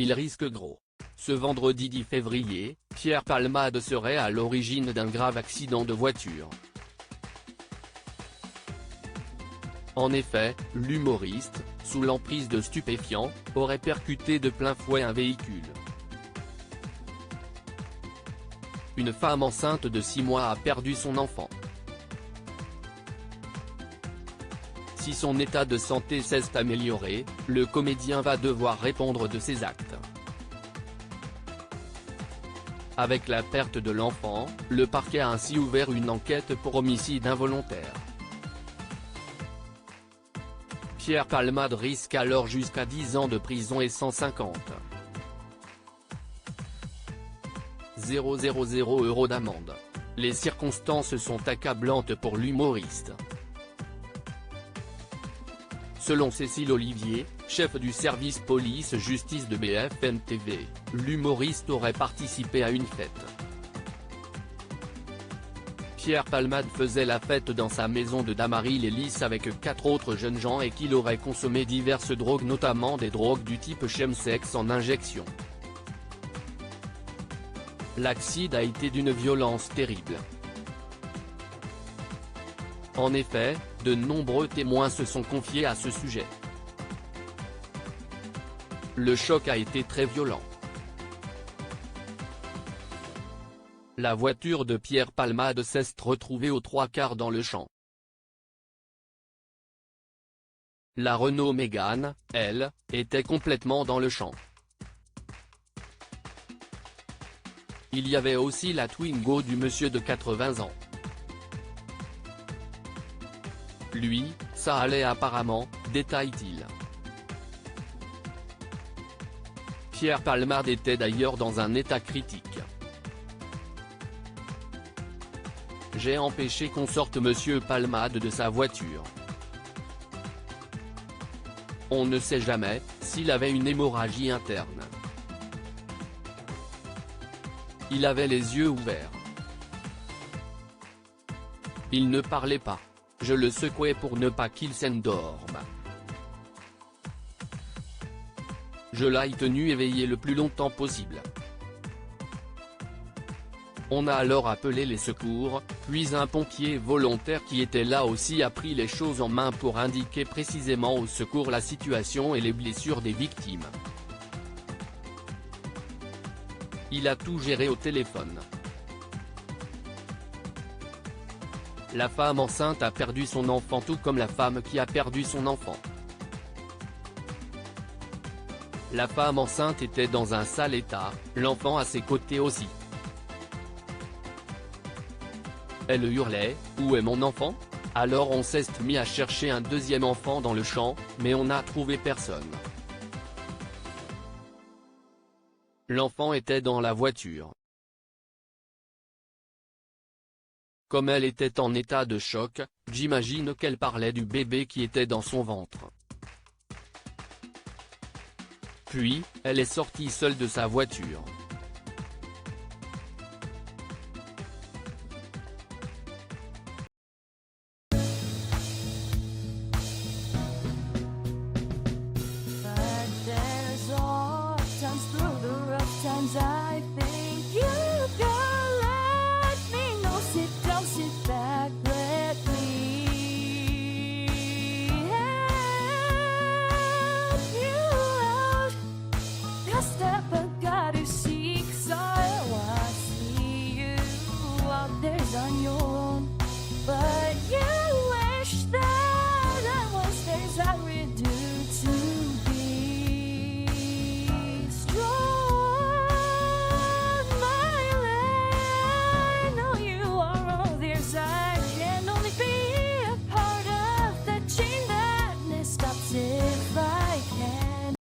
il risque gros. Ce vendredi 10 février, Pierre Palmade serait à l'origine d'un grave accident de voiture. En effet, l'humoriste, sous l'emprise de stupéfiants, aurait percuté de plein fouet un véhicule. Une femme enceinte de 6 mois a perdu son enfant. Si son état de santé s'est amélioré, le comédien va devoir répondre de ses actes. Avec la perte de l'enfant, le parquet a ainsi ouvert une enquête pour homicide involontaire. Pierre Palmade risque alors jusqu'à 10 ans de prison et 150 000 € d'amende. Les circonstances sont accablantes pour l'humoriste. Selon Cécile Olivier, chef du service police-justice de BFM TV, l'humoriste aurait participé à une fête. Pierre Palmade faisait la fête dans sa maison de Damary-les-Lys avec 4 autres jeunes gens et qu'il aurait consommé diverses drogues, notamment des drogues du type chemsex en injection. L'accident a été d'une violence terrible. En effet, de nombreux témoins se sont confiés à ce sujet. Le choc a été très violent. La voiture de Pierre Palmade s'est retrouvée aux 3/4 dans le champ. La Renault Mégane, elle, était complètement dans le champ. Il y avait aussi la Twingo du monsieur de 80 ans. Lui, ça allait apparemment, détaille-t-il. Pierre Palmade était d'ailleurs dans un état critique. J'ai empêché qu'on sorte monsieur Palmade de sa voiture. On ne sait jamais s'il avait une hémorragie interne. Il avait les yeux ouverts. Il ne parlait pas. Je le secouais pour ne pas qu'il s'endorme. Je l'ai tenu éveillé le plus longtemps possible. On a alors appelé les secours, puis un pompier volontaire qui était là aussi a pris les choses en main pour indiquer précisément au secours la situation et les blessures des victimes. Il a tout géré au téléphone. La femme enceinte a perdu son enfant tout comme la femme qui a perdu son enfant. La femme enceinte était dans un sale état, l'enfant à ses côtés aussi. Elle hurlait « Où est mon enfant ?» Alors on s'est mis à chercher un deuxième enfant dans le champ, mais on n'a trouvé personne. L'enfant était dans la voiture. Comme elle était en état de choc, j'imagine qu'elle parlait du bébé qui était dans son ventre. Puis, elle est sortie seule de sa voiture. I think you can let me know. Sit down, sit back, let me help you out. Just step